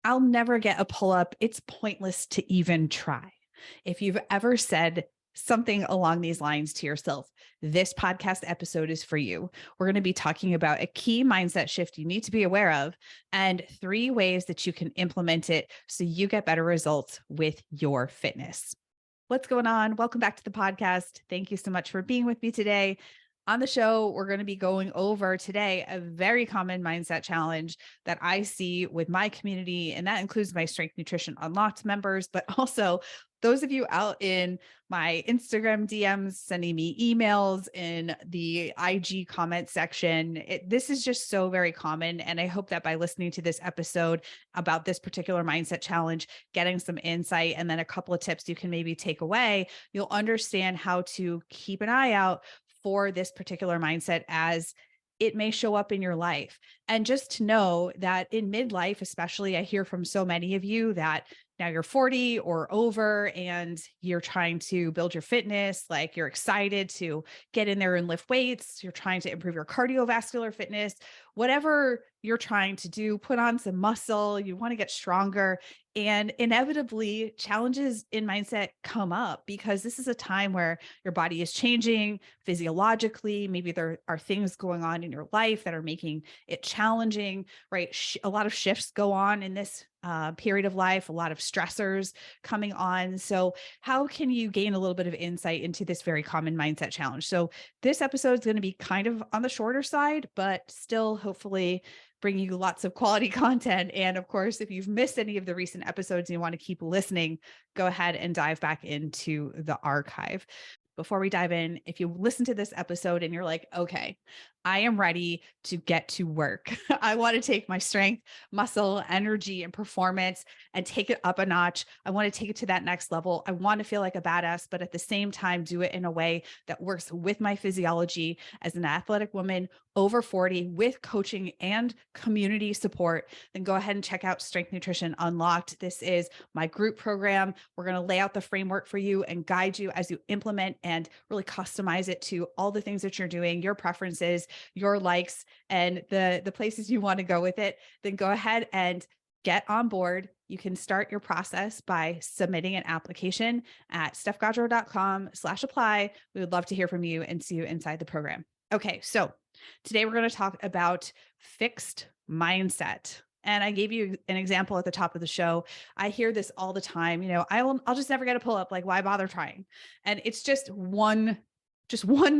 I'll never get a pull up. It's pointless to even try. If you've ever said something along these lines to yourself, this podcast episode is for you. We're going to be talking about a key mindset shift you need to be aware of and 3 ways that you can implement it so you get better results with your fitness. What's going on? Welcome back to the podcast. Thank you so much for being with me today. On the show, we're going to be going over today a very common mindset challenge that I see with my community, and that includes my Strength Nutrition Unlocked members, but also those of you out in my Instagram DMs, sending me emails in the IG comment section. This is just so very common. And I hope that by listening to this episode about this particular mindset challenge, getting some insight, and then a couple of tips you can maybe take away, you'll understand how to keep an eye out for this particular mindset as it may show up in your life. And just to know that in midlife, especially, I hear from so many of you that now you're 40 or over and you're trying to build your fitness, like you're excited to get in there and lift weights, you're trying to improve your cardiovascular fitness, whatever you're trying to do, put on some muscle, you want to get stronger. And inevitably, challenges in mindset come up because this is a time where your body is changing physiologically. Maybe there are things going on in your life that are making it challenging, right? A lot of shifts go on in this period of life, a lot of stressors coming on. So, how can you gain a little bit of insight into this very common mindset challenge? So, this episode is going to be kind of on the shorter side, but still hopefully bringing you lots of quality content. And of course, if you've missed any of the recent episodes and you want to keep listening, go ahead and dive back into the archive. Before we dive in, if you listen to this episode and you're like, okay, I am ready to get to work. I want to take my strength, muscle, energy, and performance and take it up a notch. I want to take it to that next level. I want to feel like a badass, but at the same time, do it in a way that works with my physiology as an athletic woman over 40 with coaching and community support. Then go ahead and check out Strength Nutrition Unlocked. This is my group program. We're going to lay out the framework for you and guide you as you implement and really customize it to all the things that you're doing, your preferences, your likes, and the places you want to go with it. Then go ahead and get on board. You can start your process by submitting an application at stephgaudreau.com/apply. We would love to hear from you and see you inside the program. Okay, so today we're going to talk about fixed mindset. And I gave you an example at the top of the show. I hear this all the time. I'll just never get a pull up. Like, why bother trying? And it's just one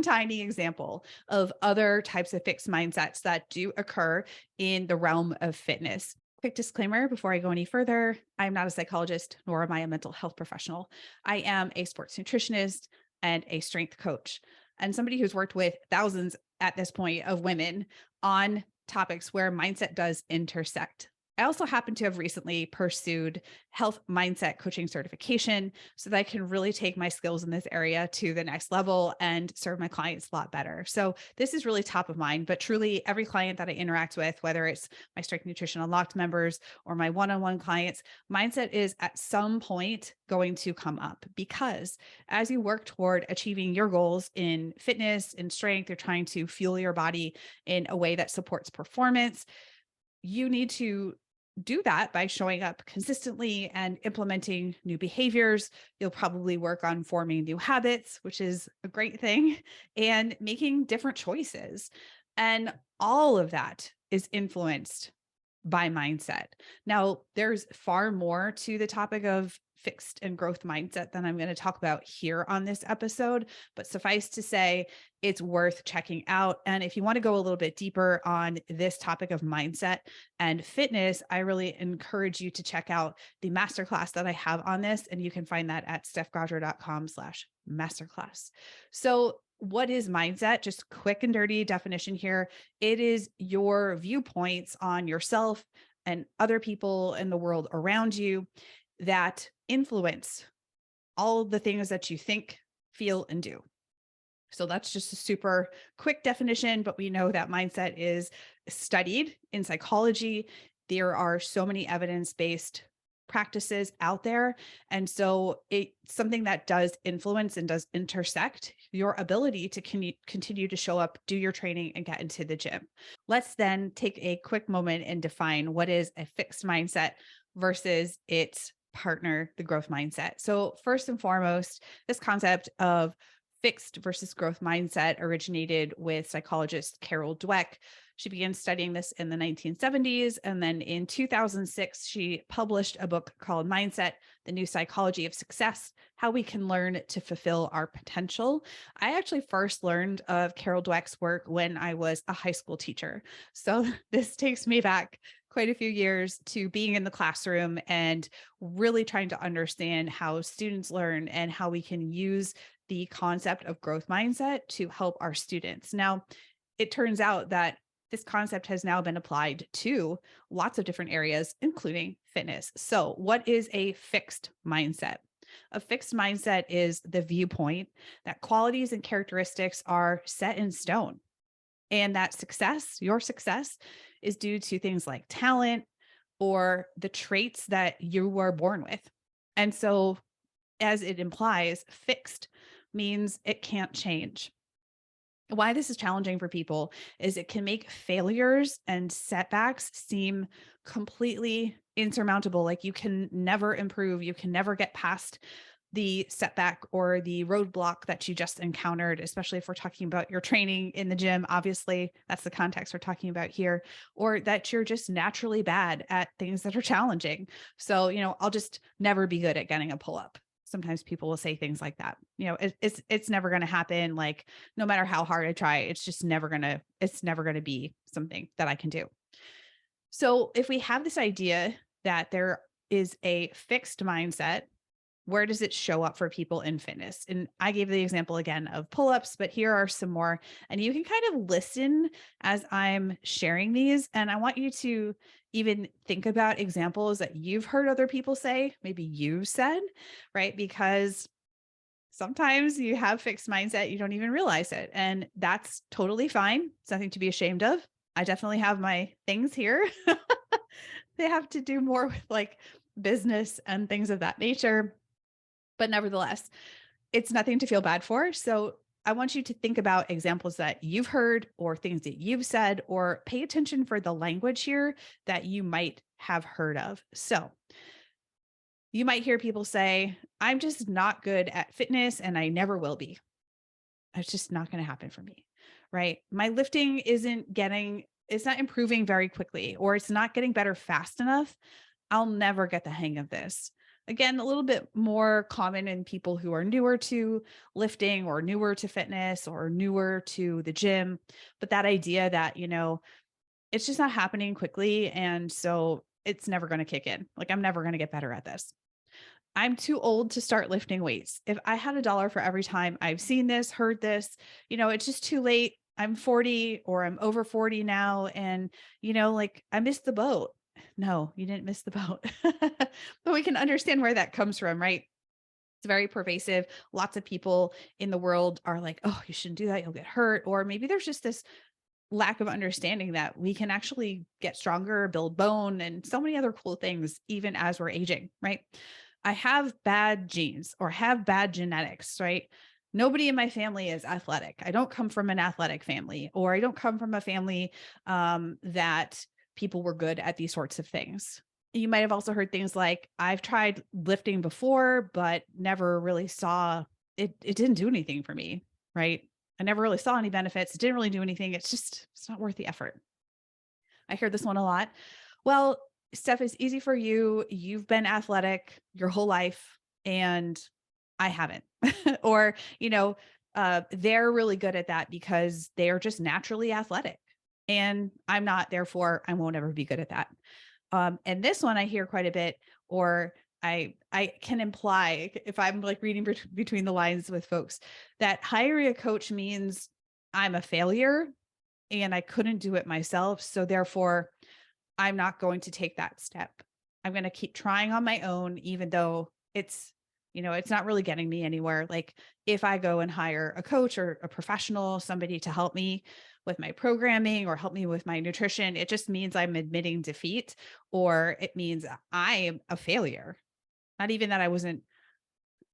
tiny example of other types of fixed mindsets that do occur in the realm of fitness. Quick disclaimer before I go any further, I'm not a psychologist, nor am I a mental health professional. I am a sports nutritionist and a strength coach, and somebody who's worked with thousands at this point of women on topics where mindset does intersect. I also happen to have recently pursued health mindset coaching certification so that I can really take my skills in this area to the next level and serve my clients a lot better. So this is really top of mind, but truly every client that I interact with, whether it's my Strength Nutrition Unlocked members or my one-on-one clients, mindset is at some point going to come up because as you work toward achieving your goals in fitness and strength, you're trying to fuel your body in a way that supports performance. You need to do that by showing up consistently and implementing new behaviors. You'll probably work on forming new habits, which is a great thing, and making different choices. And all of that is influenced by mindset. Now, there's far more to the topic of fixed and growth mindset than I'm going to talk about here on this episode, but suffice to say, it's worth checking out. And if you want to go a little bit deeper on this topic of mindset and fitness, I really encourage you to check out the masterclass that I have on this. And you can find that at stephgaudreau.com/masterclass. So what is mindset? Just quick and dirty definition here. It is your viewpoints on yourself and other people in the world around you that influence all the things that you think, feel, and do. So that's just a super quick definition, but we know that mindset is studied in psychology. There are so many evidence-based practices out there. And so it's something that does influence and does intersect your ability to continue to show up, do your training, and get into the gym. Let's then take a quick moment and define what is a fixed mindset versus its partner, the growth mindset. So, first and foremost, this concept of fixed versus growth mindset originated with psychologist Carol Dweck. She began studying this in the 1970s. And then in 2006, she published a book called Mindset, The New Psychology of Success, How We Can Learn to Fulfill Our Potential. I actually first learned of Carol Dweck's work when I was a high school teacher. So this takes me back quite a few years to being in the classroom and really trying to understand how students learn and how we can use the concept of growth mindset to help our students. Now, it turns out that this concept has now been applied to lots of different areas, including fitness. So, what is a fixed mindset? A fixed mindset is the viewpoint that qualities and characteristics are set in stone, and that success, your success, is due to things like talent or the traits that you were born with. And so, as it implies, fixed means it can't change. Why this is challenging for people is it can make failures and setbacks seem completely insurmountable. Like you can never improve, you can never get past the setback or the roadblock that you just encountered, especially if we're talking about your training in the gym. Obviously, that's the context we're talking about here, or that you're just naturally bad at things that are challenging. So, I'll just never be good at getting a pull up. Sometimes people will say things like that. It's never going to happen. Like no matter how hard I try, it's never going to be something that I can do. So if we have this idea that there is a fixed mindset, where does it show up for people in fitness? And I gave the example again of pull-ups, but here are some more. And you can kind of listen as I'm sharing these. And I want you to even think about examples that you've heard other people say, maybe you said, right? Because sometimes you have fixed mindset, you don't even realize it. And that's totally fine. It's nothing to be ashamed of. I definitely have my things here. They have to do more with like business and things of that nature. But nevertheless, it's nothing to feel bad for. So I want you to think about examples that you've heard or things that you've said, or pay attention for the language here that you might have heard of. So you might hear people say, I'm just not good at fitness and I never will be. It's just not going to happen for me, right? My lifting it's not improving very quickly, or it's not getting better fast enough. I'll never get the hang of this. Again, a little bit more common in people who are newer to lifting or newer to fitness or newer to the gym. But that idea that, it's just not happening quickly. And so it's never going to kick in. Like, I'm never going to get better at this. I'm too old to start lifting weights. If I had $1 for every time I've seen this, heard this, it's just too late. I'm 40 or I'm over 40 now. And, like I missed the boat. No, you didn't miss the boat. But we can understand where that comes from, right? It's very pervasive. Lots of people in the world are like, oh, you shouldn't do that. You'll get hurt. Or maybe there's just this lack of understanding that we can actually get stronger, build bone, and so many other cool things, even as we're aging, right? I have bad genes or have bad genetics, right? Nobody in my family is athletic. I don't come from an athletic family, or I don't come from a family that people were good at these sorts of things. You might have also heard things like, I've tried lifting before, but never really saw it. It didn't do anything for me, right? I never really saw any benefits. It didn't really do anything. It's not worth the effort. I hear this one a lot. Well, Steph, it's easy for you. You've been athletic your whole life and I haven't. Or, they're really good at that because they are just naturally athletic and I'm not, therefore I won't ever be good at that. And this one I hear quite a bit, or I can imply, if I'm like reading between the lines with folks, that hiring a coach means I'm a failure and I couldn't do it myself. So therefore I'm not going to take that step. I'm going to keep trying on my own, even though it's not really getting me anywhere. Like if I go and hire a coach or a professional, somebody to help me with my programming or help me with my nutrition, it just means I'm admitting defeat, or it means I am a failure. Not even that I wasn't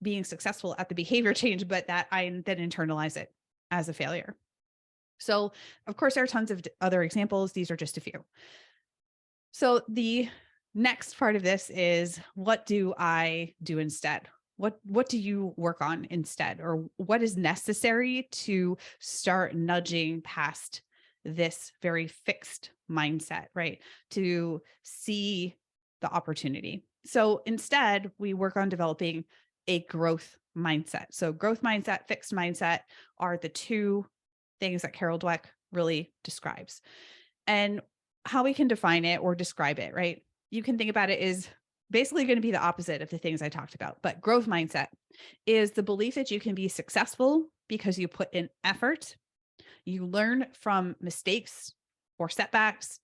being successful at the behavior change, but that I then internalize it as a failure. So of course, there are tons of other examples. These are just a few. So the next part of this is, what do I do instead? What do you work on instead? Or what is necessary to start nudging past this very fixed mindset, right? To see the opportunity. So instead, we work on developing a growth mindset. So growth mindset, fixed mindset are the two things that Carol Dweck really describes. And how we can define it or describe it, right? You can think about it is basically going to be the opposite of the things I talked about. But growth mindset is the belief that you can be successful because you put in effort, you learn from mistakes or setbacks,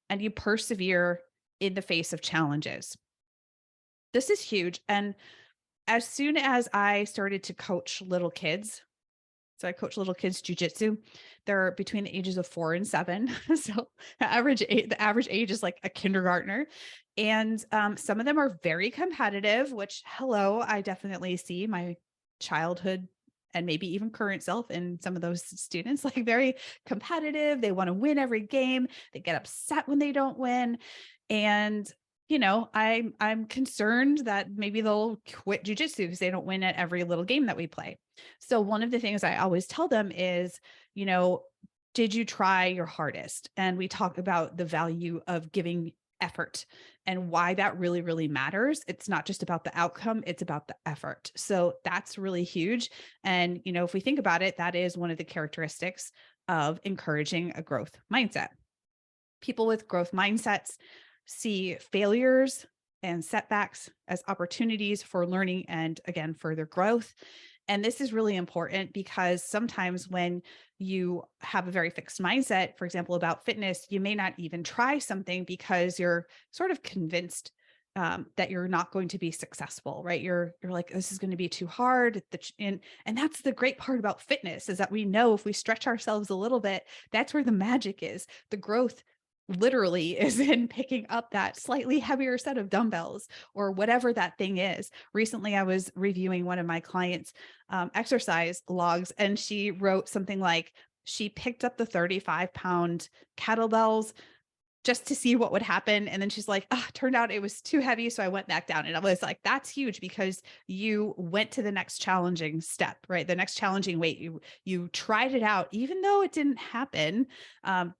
and you persevere in the face of challenges. This is huge. And as soon as I started to coach little kids, so I coach little kids jujitsu. They're between the ages of 4 and 7. So the average age is like a kindergartner. And some of them are very competitive, which, hello, I definitely see my childhood and maybe even current self in some of those students, like very competitive. They want to win every game. They get upset when they don't win. And I'm concerned that maybe they'll quit jujitsu because they don't win at every little game that we play. So one of the things I always tell them is, did you try your hardest? And we talk about the value of giving effort and why that really, really matters. It's not just about the outcome, it's about the effort. So that's really huge. And, if we think about it, that is one of the characteristics of encouraging a growth mindset. People with growth mindsets see failures and setbacks as opportunities for learning and, again, further growth. And this is really important because sometimes when you have a very fixed mindset, for example, about fitness, you may not even try something because you're sort of convinced that you're not going to be successful, right? You're like, this is going to be too hard. And that's the great part about fitness, is that we know if we stretch ourselves a little bit, that's where the magic is. The growth literally is in picking up that slightly heavier set of dumbbells or whatever that thing is. Recently, I was reviewing one of my clients' exercise logs, and she wrote something like she picked up the 35-pound kettlebells just to see what would happen. And then she's like, turned out it was too heavy. So I went back down. And I was like, that's huge, because you went to the next challenging step, right? The next challenging weight. You tried it out, even though it didn't happen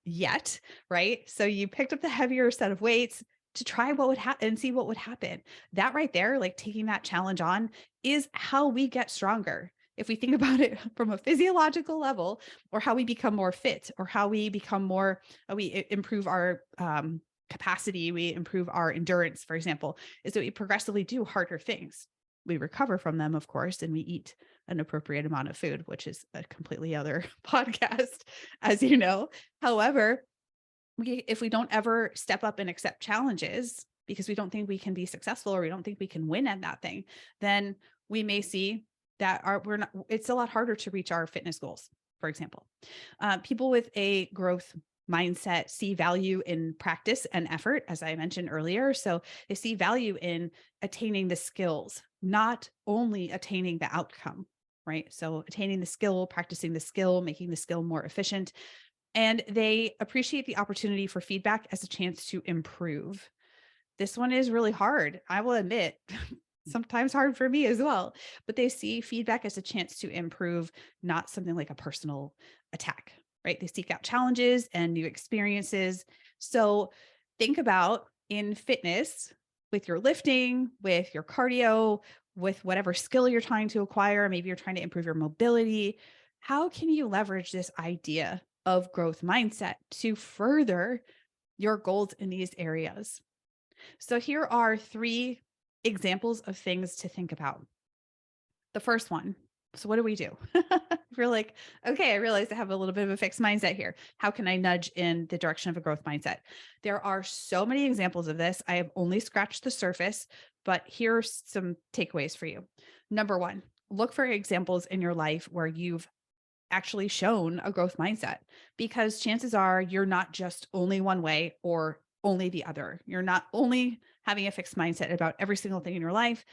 yet, right? So you picked up the heavier set of weights to try what would happen and see what would happen. That right there, like taking that challenge on, is how we get stronger. If we think about it from a physiological level, or how we become more fit, or how we become more, we improve our capacity, we improve our endurance, for example, is that we progressively do harder things. We recover from them, of course, and we eat an appropriate amount of food, which is a completely other podcast, as you know. However, if we don't ever step up and accept challenges because we don't think we can be successful, or we don't think we can win at that thing, then we may see that it's a lot harder to reach our fitness goals, for example. People with a growth mindset see value in practice and effort, as I mentioned earlier. So they see value in attaining the skills, not only attaining the outcome, right? So attaining the skill, practicing the skill, making the skill more efficient. And they appreciate the opportunity for feedback as a chance to improve. This one is really hard, I will admit. Sometimes hard for me as well, but they see feedback as a chance to improve, not something like a personal attack, right? They seek out challenges and new experiences. So think about in fitness, with your lifting, with your cardio, with whatever skill you're trying to acquire, maybe you're trying to improve your mobility. How can you leverage this idea of growth mindset to further your goals in these areas? So here are 3 examples of things to think about. The first one. So what do we do? We're like, okay, I realize I have a little bit of a fixed mindset here. How can I nudge in the direction of a growth mindset? There are so many examples of this. I have only scratched the surface, but here's some takeaways for you. Number 1, look for examples in your life where you've actually shown a growth mindset, because chances are you're not just only one way or only the other. You're not only having a fixed mindset about every single thing in your life,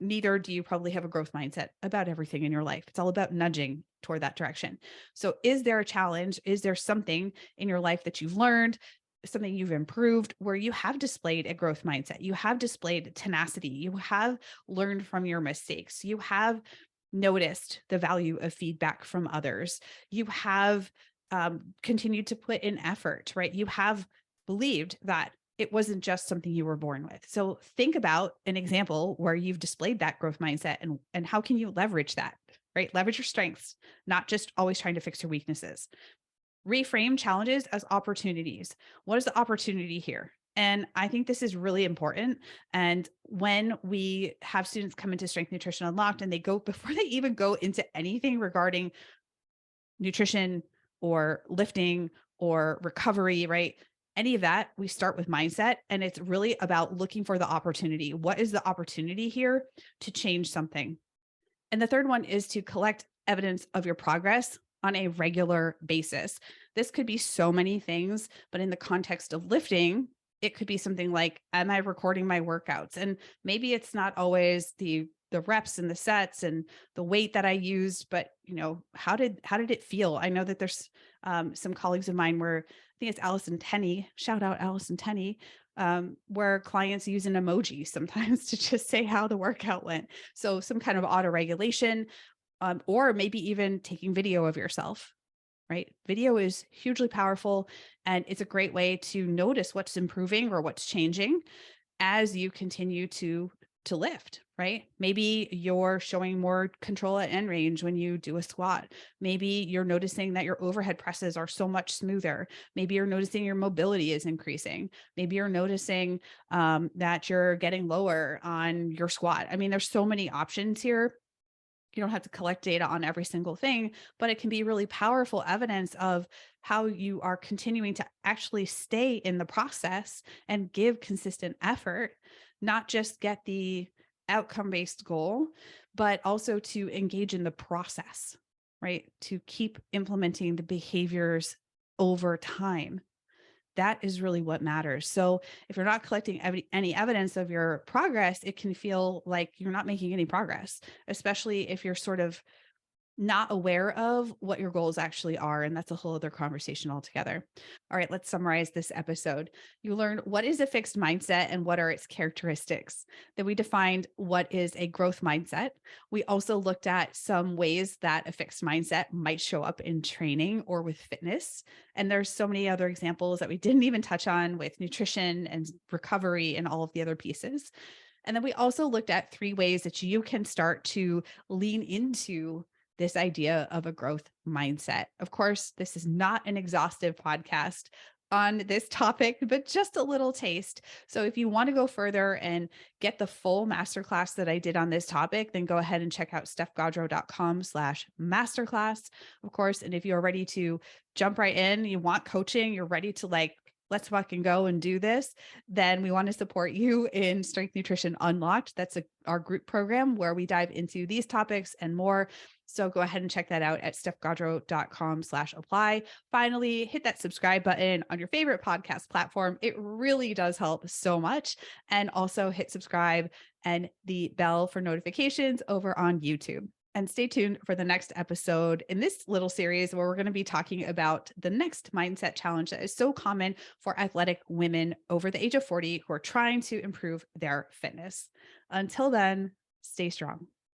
neither do you probably have a growth mindset about everything in your life. It's all about nudging toward that direction. So is there a challenge? Is there something in your life that you've learned something you've improved, where you have displayed a growth mindset, you have displayed tenacity, you have learned from your mistakes, you have noticed the value of feedback from others, you have continued to put in effort, right? You have believed that it wasn't just something you were born with. So think about an example where you've displayed that growth mindset, and how can you leverage that, right? Leverage your strengths, not just always trying to fix your weaknesses. Reframe challenges as opportunities. What is the opportunity here? And I think this is really important. And when we have students come into Strength Nutrition Unlocked and they go, before they even go into anything regarding nutrition or lifting or recovery, right? Any of that, we start with mindset. And it's really about looking for the opportunity. What is the opportunity here to change something? And the third one is to collect evidence of your progress on a regular basis. This could be so many things, but in the context of lifting, it could be something like, am I recording my workouts? And maybe it's not always the reps and the sets and the weight that I used, but how did it feel? I know that there's some colleagues of mine where I think it's Allison Tenney, shout out Allison Tenney, where clients use an emoji sometimes to just say how the workout went. So some kind of auto regulation, or maybe even taking video of yourself, right? Video is hugely powerful, and it's a great way to notice what's improving or what's changing as you continue to lift, right? Maybe you're showing more control at end range when you do a squat. Maybe you're noticing that your overhead presses are so much smoother. Maybe you're noticing your mobility is increasing. Maybe you're noticing that you're getting lower on your squat. I mean, there's so many options here. You don't have to collect data on every single thing, but it can be really powerful evidence of how you are continuing to actually stay in the process and give consistent effort, not just get the outcome-based goal, but also to engage in the process, right? To keep implementing the behaviors over time. That is really what matters. So if you're not collecting any evidence of your progress, it can feel like you're not making any progress, especially if you're sort of not aware of what your goals actually are. And that's a whole other conversation altogether. All right, let's summarize this episode. You learned what is a fixed mindset and what are its characteristics. Then we defined what is a growth mindset. We also looked at some ways that a fixed mindset might show up in training or with fitness. And there's so many other examples that we didn't even touch on with nutrition and recovery and all of the other pieces. And then we also looked at 3 ways that you can start to lean into this idea of a growth mindset. Of course, this is not an exhaustive podcast on this topic, but just a little taste. So if you want to go further and get the full masterclass that I did on this topic, then go ahead and check out stephgaudreau.com/masterclass, of course. And if you're ready to jump right in, you want coaching, you're ready to let's fucking go and do this, then we want to support you in Strength Nutrition Unlocked. That's our group program where we dive into these topics and more. So go ahead and check that out at stephgaudreau.com/apply. Finally, hit that subscribe button on your favorite podcast platform. It really does help so much. And also hit subscribe and the bell for notifications over on YouTube. And stay tuned for the next episode in this little series where we're going to be talking about the next mindset challenge that is so common for athletic women over the age of 40 who are trying to improve their fitness. Until then, stay strong.